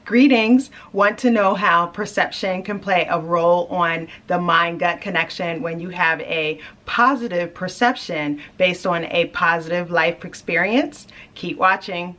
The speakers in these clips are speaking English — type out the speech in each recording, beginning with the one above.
Greetings. Want to know how perception can play a role on the mind-gut connection when you have a positive perception based on a positive life experience? Keep watching.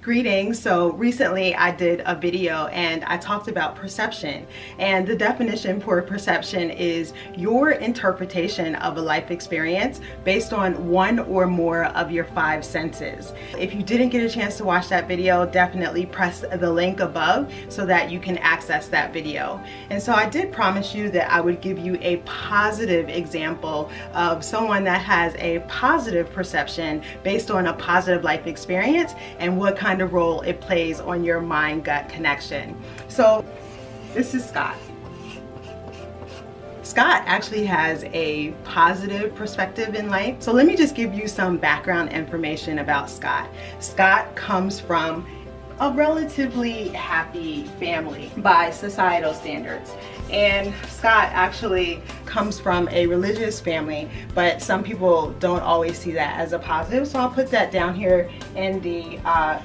Greetings. So recently I did a video and I talked about perception, and the definition for perception is your interpretation of a life experience based on one or more of your five senses. If you didn't get a chance to watch that video, definitely press the link above so that you can access that video. And so I did promise you that I would give you a positive example of someone that has a positive perception based on a positive life experience and what kind of role it plays on your mind-gut connection. So this is Scott. Scott actually has a positive perspective in life. So let me just give you some background information about Scott. Scott comes from a relatively happy family by societal standards. And Scott actually comes from a religious family, but some people don't always see that as a positive. So I'll put that down here in the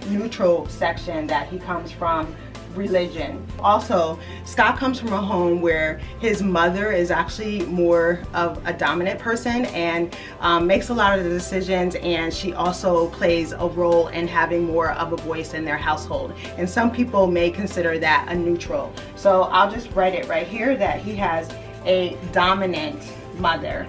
neutral section, that he comes from religion. Also, Scott comes from a home where his mother is actually more of a dominant person and makes a lot of the decisions, and she also plays a role in having more of a voice in their household. And some people may consider that a neutral. So I'll just write it right here that he has a dominant mother.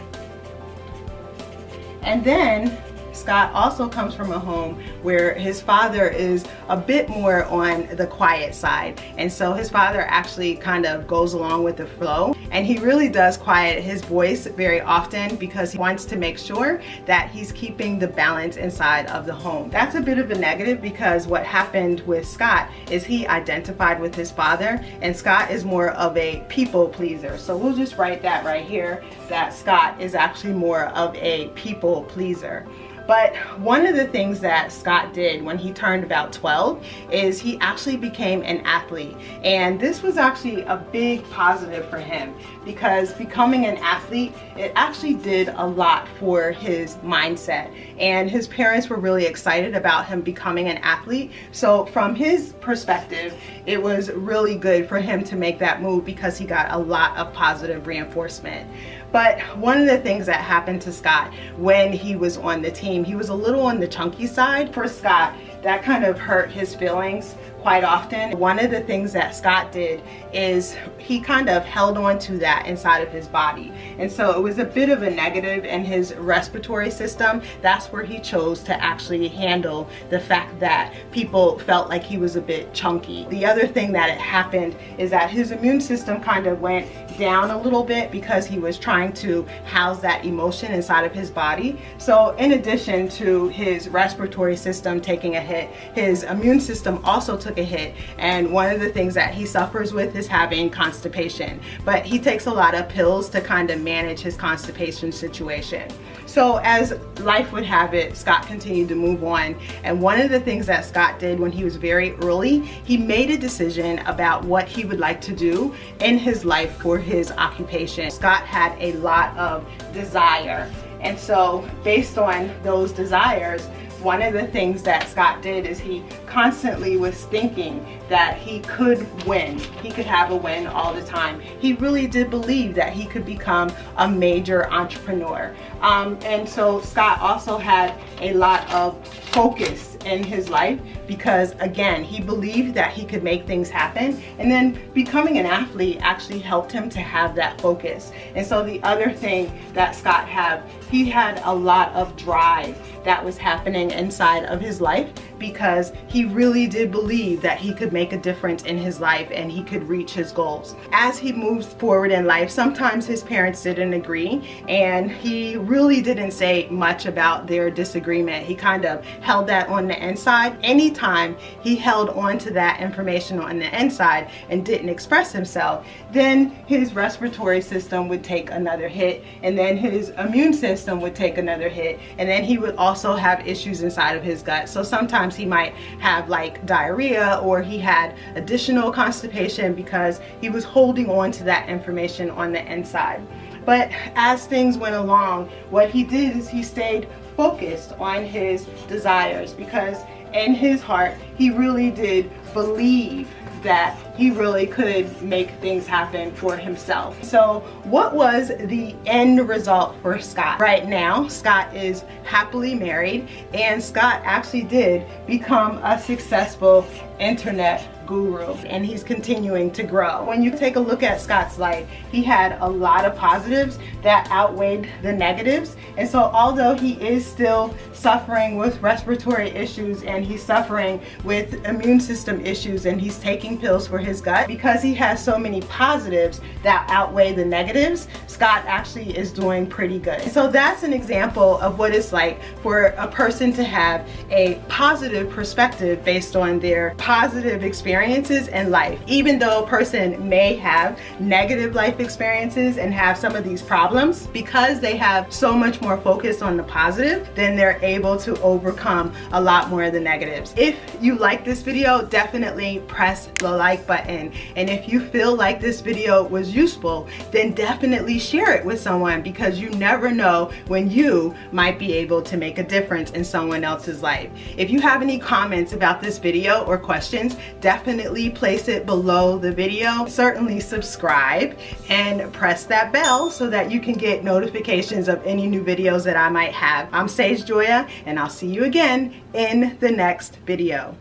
And then Scott also comes from a home where his father is a bit more on the quiet side. And so his father actually kind of goes along with the flow. And he really does quiet his voice very often because he wants to make sure that he's keeping the balance inside of the home. That's a bit of a negative because what happened with Scott is he identified with his father, and Scott is more of a people pleaser. So we'll just write that right here, that Scott is actually more of a people pleaser. But one of the things that Scott did when he turned about 12 is he actually became an athlete. And this was actually a big positive for him because becoming an athlete, it actually did a lot for his mindset. And his parents were really excited about him becoming an athlete. So from his perspective, it was really good for him to make that move because he got a lot of positive reinforcement. But one of the things that happened to Scott when he was on the team, he was a little on the chunky side. For Scott, that kind of hurt his feelings quite often. One of the things that Scott did is he kind of held on to that inside of his body. And so it was a bit of a negative in his respiratory system. That's where he chose to actually handle the fact that people felt like he was a bit chunky. The other thing that had happened is that his immune system kind of went down a little bit because he was trying to house that emotion inside of his body. So in addition to his respiratory system taking a hit, his immune system also took a hit. And one of the things that he suffers with is having constipation. But he takes a lot of pills to kind of manage his constipation situation. So as life would have it, Scott continued to move on. And one of the things that Scott did when he was very early, he made a decision about what he would like to do in his life for his occupation. Scott had a lot of desire. And so based on those desires, one of the things that Scott did is he constantly was thinking that he could win. He could have a win all the time. He really did believe that he could become a major entrepreneur. And so Scott also had a lot of focus in his life because, again, he believed that he could make things happen. And then becoming an athlete actually helped him to have that focus. And so the other thing that Scott had, he had a lot of drive that was happening inside of his life because he really did believe that he could make a difference in his life and he could reach his goals. As he moves forward in life, sometimes his parents didn't agree, and he really didn't say much about their disagreement. He kind of held that on the inside. Anytime he held on to that information on the inside and didn't express himself, then his respiratory system would take another hit, and then his immune system would take another hit, and then he would also have issues inside of his gut. So sometimes sometimes he might have like diarrhea, or he had additional constipation because he was holding on to that information on the inside. But as things went along, what he did is he stayed focused on his desires, because in his heart he really did believe that he really could make things happen for himself. So what was the end result for Scott? Right now, Scott is happily married, and Scott actually did become a successful internet guru, and he's continuing to grow. When you take a look at Scott's life, he had a lot of positives that outweighed the negatives. And so although he is still suffering with respiratory issues, and he's suffering with immune system issues, and he's taking pills for his gut, because he has so many positives that outweigh the negatives, Scott actually is doing pretty good. So that's an example of what it's like for a person to have a positive perspective based on their positive experiences in life. Even though a person may have negative life experiences and have some of these problems, because they have so much more focus on the positive, then they're able to overcome a lot more of the negatives. If you like this video, definitely press the like button. And if you feel like this video was useful, then definitely share it with someone, because you never know when you might be able to make a difference in someone else's life. If you have any comments about this video or questions, definitely place it below the video. Certainly subscribe and press that bell so that you can get notifications of any new videos that I might have. I'm Sage Joya, and I'll see you again in the next video.